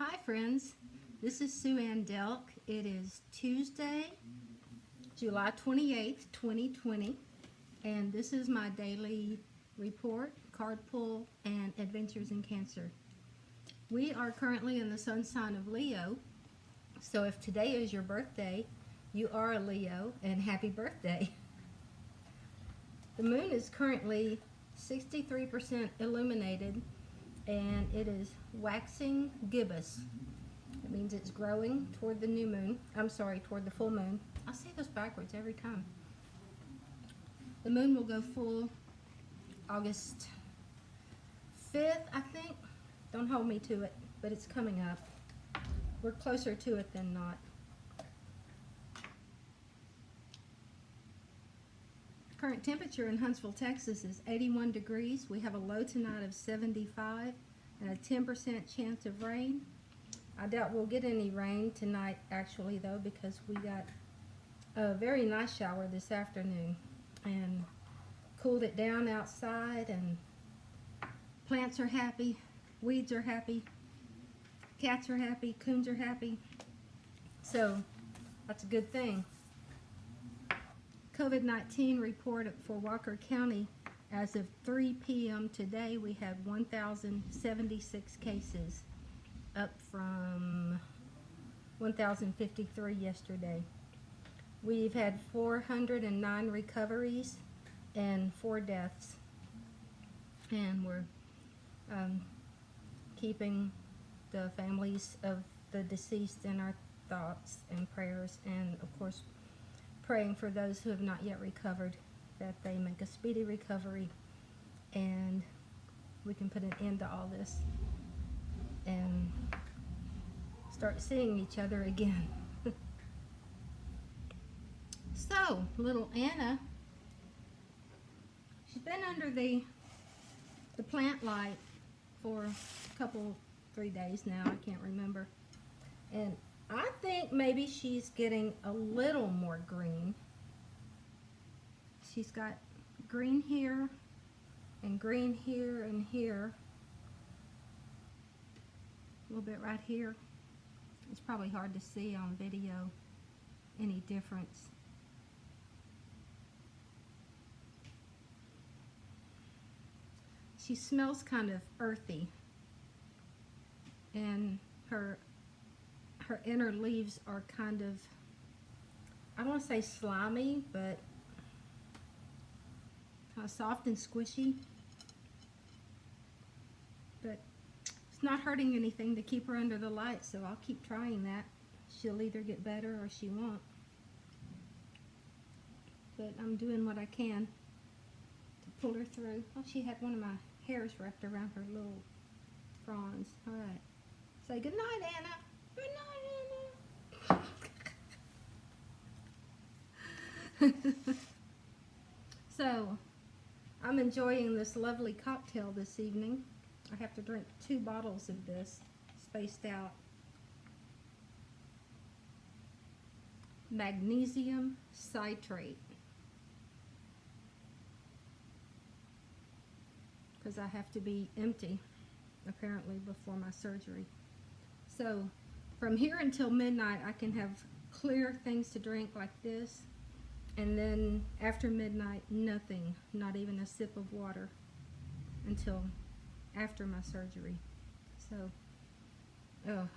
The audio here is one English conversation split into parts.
Hi friends, this is Sue Ann Delk. It is Tuesday, July 28th, 2020, and this is my daily report, card pull, and adventures in Cancer. We are currently in the sun sign of Leo, so if today is your birthday, you are a Leo, and happy birthday. The moon is currently 63% illuminated, and it is waxing gibbous. It means it's growing toward the new moon. Toward the full moon. I say this backwards every time. The moon will go full August 5th, I think. Don't hold me to it, but it's coming up. We're closer to it than not. Current temperature in Huntsville, Texas is 81 degrees. We have a low tonight of 75 and a 10% chance of rain. I doubt we'll get any rain tonight actually though, because we got a very nice shower this afternoon and cooled it down outside, and plants are happy, weeds are happy, cats are happy, coons are happy. So that's a good thing. COVID-19 report for Walker County. As of 3 p.m. today, we have 1,076 cases, up from 1,053 yesterday. We've had 409 recoveries and 4 deaths. And we're keeping the families of the deceased in our thoughts and prayers, and of course praying for those who have not yet recovered, that they make a speedy recovery and we can put an end to all this and start seeing each other again. So, little Anna, she's been under the plant light for a 3 days now, I can't remember. And I think maybe she's getting a little more green. She's got green here and green here and here. A little bit right here. It's probably hard to see on video any difference. She smells kind of earthy, and her inner leaves are kind of, I don't want to say slimy, but kind of soft and squishy. But it's not hurting anything to keep her under the light, so I'll keep trying that. She'll either get better or she won't. But I'm doing what I can to pull her through. Oh, she had one of my hairs wrapped around her little fronds. All right. Say good night, Anna. Good night, Anna. So, I'm enjoying this lovely cocktail this evening. I have to drink 2 bottles of this, spaced out. Magnesium citrate. Because I have to be empty, apparently, before my surgery. So, from here until midnight, I can have clear things to drink like this, and then after midnight, nothing, not even a sip of water, until after my surgery. So, oh,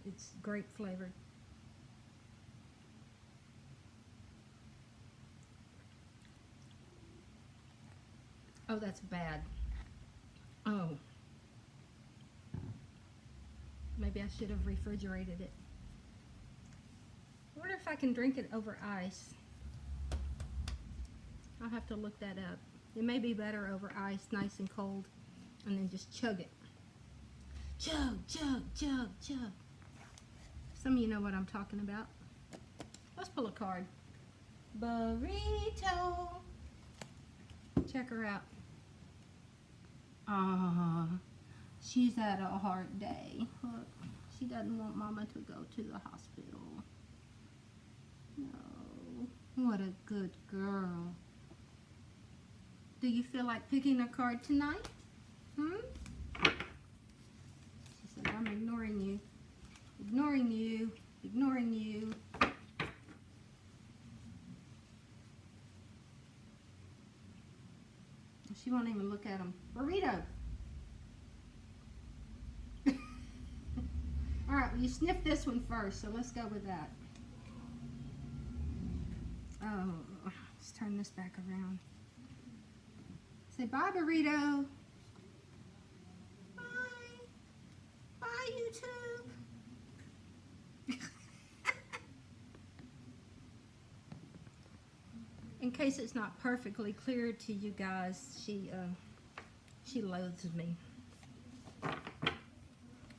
it's grape flavored. Oh, that's bad. Oh. Maybe I should have refrigerated it. I wonder if I can drink it over ice. I'll have to look that up. It may be better over ice, nice and cold, and then just chug it. Chug, chug, chug, chug. Some of you know what I'm talking about. Let's pull a card. Burrito. Check her out. She's had a hard day. Look, she doesn't want Mama to go to the hospital. No, what a good girl. Do you feel like picking a card tonight? She said, I'm ignoring you. she won't even look at them. Burrito. All right, well, you sniff this one first, so let's go with that. Oh, let's turn this back around. Say bye, Burrito. Bye. Bye, YouTube. In case it's not perfectly clear to you guys, she loathes me.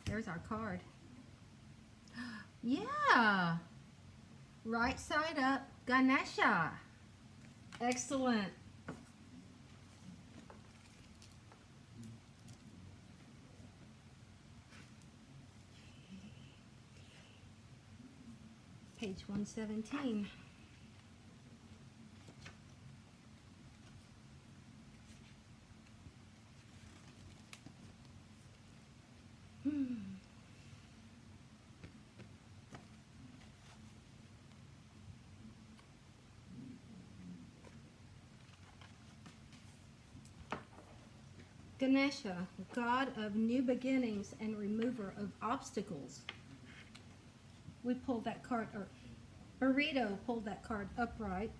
There's our card. Yeah. Right side up, Ganesha. Excellent. Page 117. Ganesha, God of new beginnings and remover of obstacles. We pulled that card, or Burrito pulled that card upright,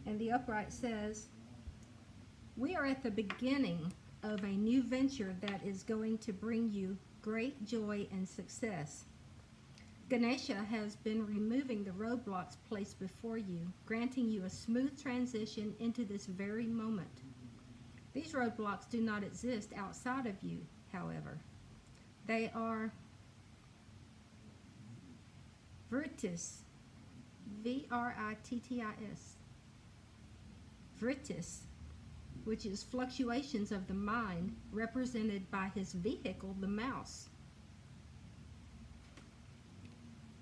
and the upright says, we are at the beginning of a new venture that is going to bring you great joy and success. Ganesha has been removing the roadblocks placed before you, granting you a smooth transition into this very moment. These roadblocks do not exist outside of you, however. They are Vrittis, V-R-I-T-T-I-S, Vrittis, which is fluctuations of the mind represented by his vehicle, the mouse.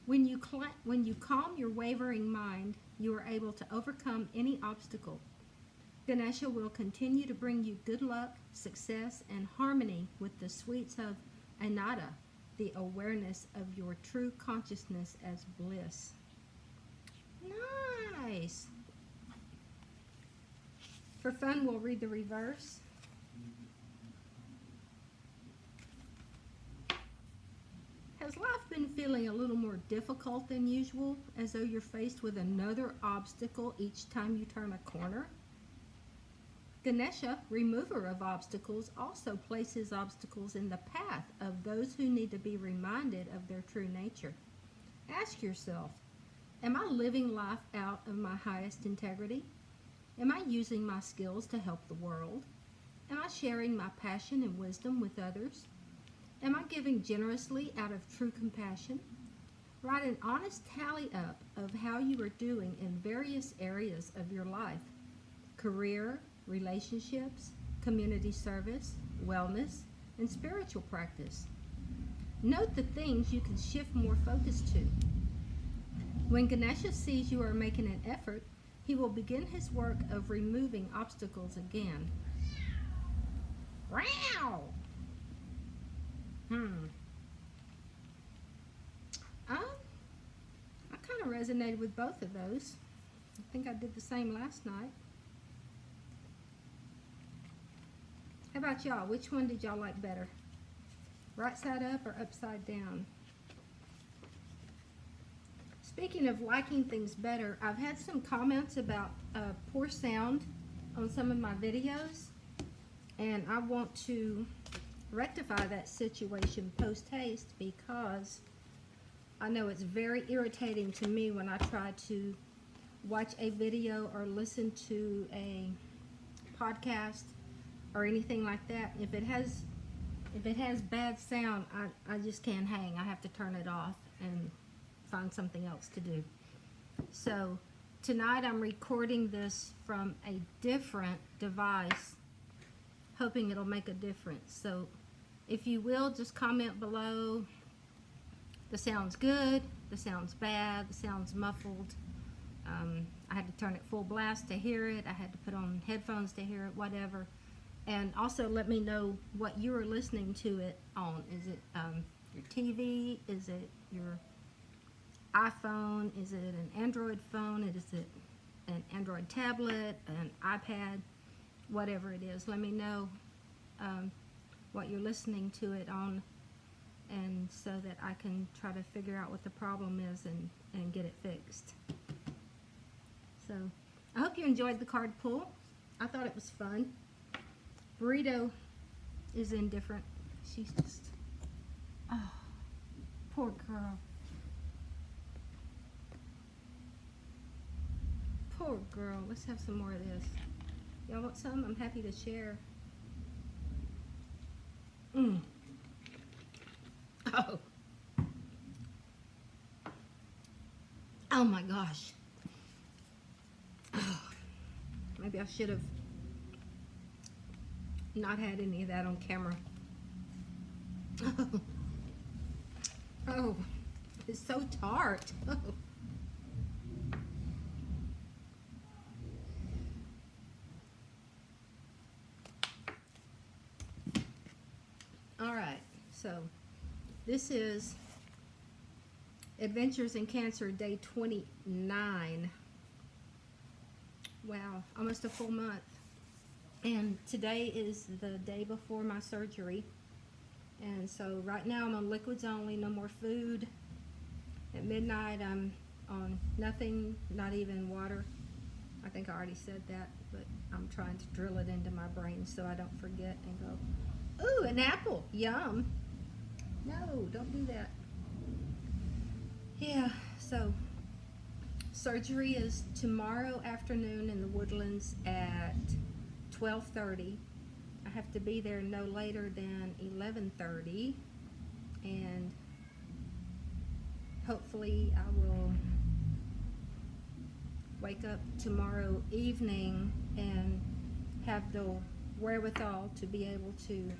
When you calm your wavering mind, you are able to overcome any obstacle. Ganesha will continue to bring you good luck, success, and harmony with the sweets of Ananda, the awareness of your true consciousness as bliss. Nice. For fun, we'll read the reverse. Has life been feeling a little more difficult than usual, as though you're faced with another obstacle each time you turn a corner? Ganesha, remover of obstacles, also places obstacles in the path of those who need to be reminded of their true nature. Ask yourself, am I living life out of my highest integrity? Am I using my skills to help the world? Am I sharing my passion and wisdom with others? Am I giving generously out of true compassion? Write an honest tally up of how you are doing in various areas of your life: career, relationships, community service, wellness, and spiritual practice. Note the things you can shift more focus to. When Ganesha sees you are making an effort, he will begin his work of removing obstacles again. Wow! I kind of resonated with both of those. I think I did the same last night. How about y'all? Which one did y'all like better? Right side up or upside down? Speaking of liking things better, I've had some comments about poor sound on some of my videos, and I want to rectify that situation post-haste, because I know it's very irritating to me when I try to watch a video or listen to a podcast or anything like that. If it has bad sound, I just can't hang. I have to turn it off and find something else to do. So tonight I'm recording this from a different device, hoping it'll make a difference. So if you will, just comment below. The sound's good, the sound's bad, the sound's muffled. I had to turn it full blast to hear it. I had to put on headphones to hear it, whatever. And also let me know what you are listening to it on. Is it your TV? Is it your iPhone? Is it an Android phone? Is it an Android tablet, an iPad? whatever it is. Let me know what you're listening to it on, and so that I can try to figure out what the problem is and get it fixed. So I hope you enjoyed the card pull. I thought it was fun. Burrito is indifferent. She's just, oh, poor girl. Poor girl. Let's have some more of this. Y'all want some? I'm happy to share. Oh. Oh my gosh. Oh. Maybe I should have not had any of that on camera. Oh. Oh. It's so tart. Oh. All right, so this is Adventures in Cancer, day 29. Wow, almost a full month. And today is the day before my surgery. And so right now I'm on liquids only, no more food. At midnight I'm on nothing, not even water. I think I already said that, but I'm trying to drill it into my brain so I don't forget and go, ooh, an apple, yum. No, don't do that. Yeah, so surgery is tomorrow afternoon in the Woodlands at 12:30. I have to be there no later than 11:30, and hopefully I will wake up tomorrow evening and have the wherewithal to be able to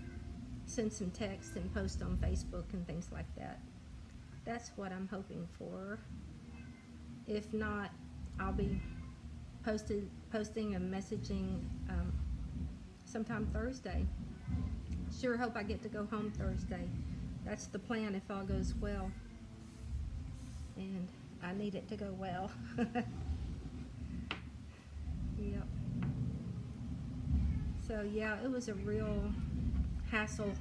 send some text and post on Facebook and things like that. That's what I'm hoping for. If not, I'll be posting and messaging sometime Thursday. Sure hope I get to go home Thursday. That's the plan if all goes well. And I need it to go well. Yep. So yeah, it was a real hassle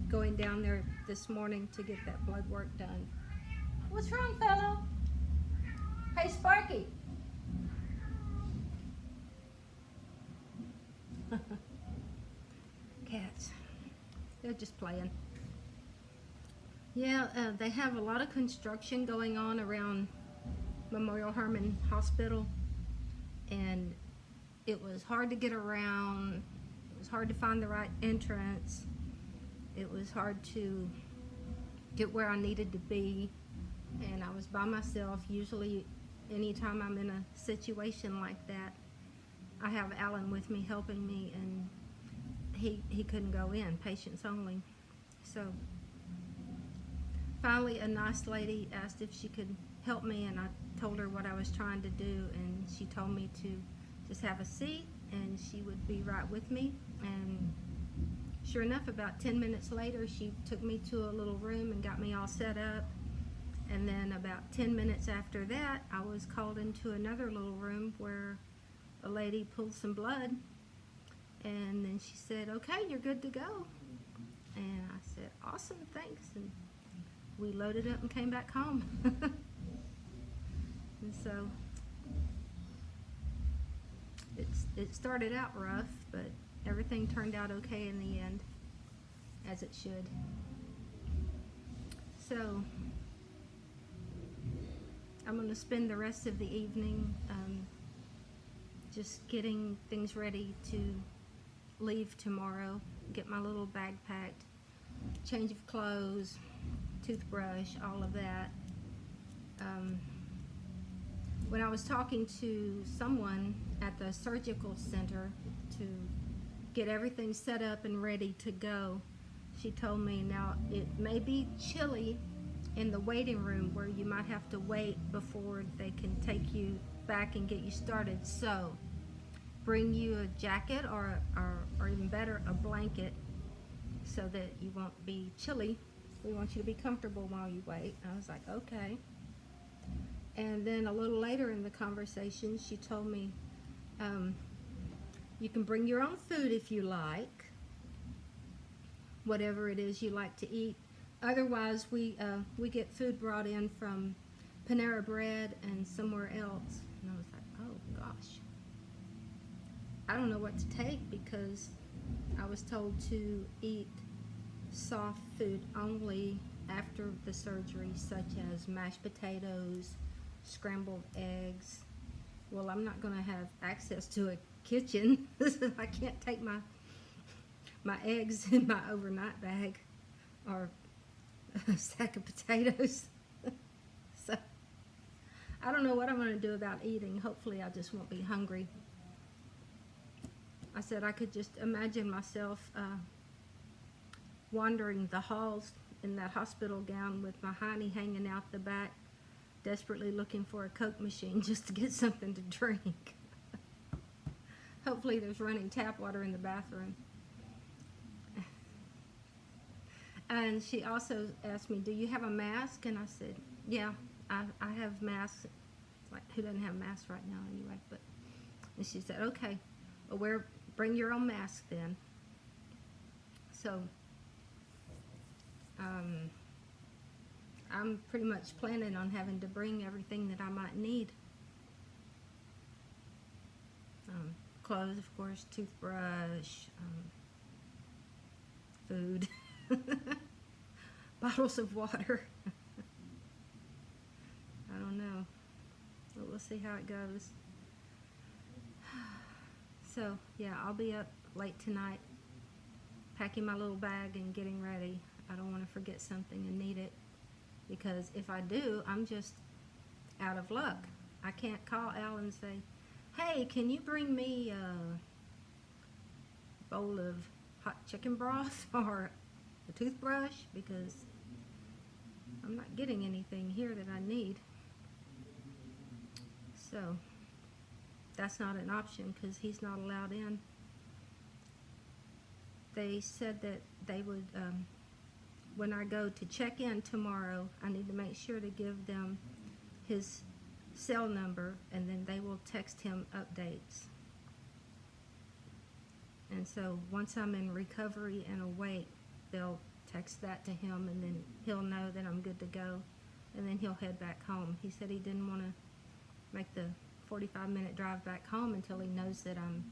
going down there this morning to get that blood work done. What's wrong, fellow? Hey, Sparky. Cats. They're just playing. Yeah, they have a lot of construction going on around Memorial Hermann Hospital, and it was hard to get around. It was hard to find the right entrance. It was hard to get where I needed to be, and I was by myself. Usually anytime I'm in a situation like that, I have Alan with me helping me, and he couldn't go in, patients only. So finally a nice lady asked if she could help me, and I told her what I was trying to do, and she told me to just have a seat and she would be right with me. And sure enough, about 10 minutes later she took me to a little room and got me all set up. And then about 10 minutes after that, I was called into another little room where a lady pulled some blood, and then she said, okay, you're good to go. And I said, awesome, thanks. And we loaded up and came back home. And so it started out rough, but everything turned out okay in the end, as it should. So I'm going to spend the rest of the evening just getting things ready to leave tomorrow, get my little bag packed, change of clothes, toothbrush, all of that. When I was talking to someone at the surgical center to get everything set up and ready to go, she told me now it may be chilly in the waiting room where you might have to wait before they can take you back and get you started. So bring you a jacket or even better, a blanket, so that you won't be chilly. We want you to be comfortable while you wait. I was like, okay. And then a little later in the conversation, she told me You can bring your own food if you like, whatever it is you like to eat. Otherwise, we get food brought in from Panera Bread and somewhere else. And I was like, oh gosh, I don't know what to take because I was told to eat soft food only after the surgery, such as mashed potatoes, scrambled eggs. Well, I'm not going to have access to a kitchen. I can't take my eggs in my overnight bag or a sack of potatoes. So I don't know what I'm going to do about eating. Hopefully I just won't be hungry. I said I could just imagine myself wandering the halls in that hospital gown with my hiney hanging out the back, desperately looking for a Coke machine just to get something to drink. Hopefully there's running tap water in the bathroom. And she also asked me, do you have a mask? And I said, yeah, I have masks. Like, who doesn't have masks right now anyway? But, and she said, okay, well, bring your own mask then. So, I'm pretty much planning on having to bring everything that I might need. Clothes, of course, toothbrush, food, bottles of water. I don't know, but we'll see how it goes. So, yeah, I'll be up late tonight, packing my little bag and getting ready. I don't want to forget something and need it, because if I do, I'm just out of luck. I can't call Al and say, hey, can you bring me a bowl of hot chicken broth or a toothbrush, because I'm not getting anything here that I need. So that's not an option because he's not allowed in. They said that they would, when I go to check in tomorrow, I need to make sure to give them his cell number, and then they will text him updates. And so once I'm in recovery and awake, they'll text that to him, and then he'll know that I'm good to go, and then he'll head back home. He said he didn't want to make the 45-minute drive back home until he knows that I'm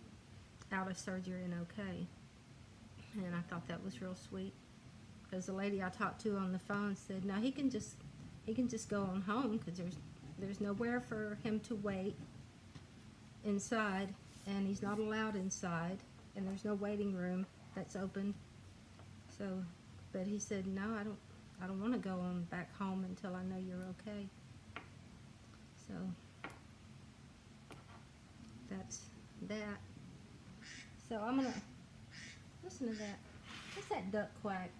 out of surgery and okay. And I thought that was real sweet, because the lady I talked to on the phone said, no, he can just go on home, because there's nowhere for him to wait inside, and he's not allowed inside, and there's no waiting room that's open. So, but he said, no, I don't want to go on back home until I know you're okay. So that's that. So I'm gonna listen to that. What's that duck quack?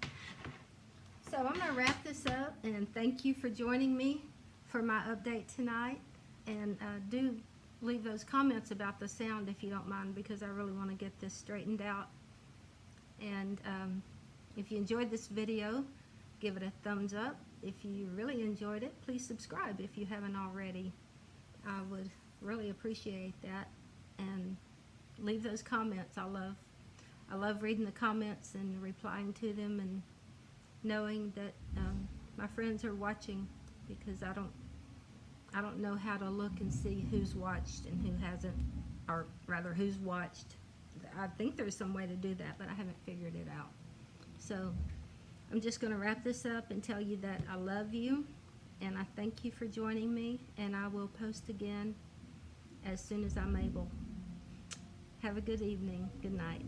So I'm gonna wrap this up, and thank you for joining me for my update tonight. And do leave those comments about the sound if you don't mind, because I really want to get this straightened out. And if you enjoyed this video, give it a thumbs up. If you really enjoyed it, please subscribe if you haven't already. I would really appreciate that. And leave those comments. I love reading the comments and replying to them, and knowing that my friends are watching, because I don't know how to look and see who's watched and who hasn't, or rather who's watched. I think there's some way to do that, but I haven't figured it out. So I'm just going to wrap this up and tell you that I love you, and I thank you for joining me, and I will post again as soon as I'm able. Have a good evening. Good night.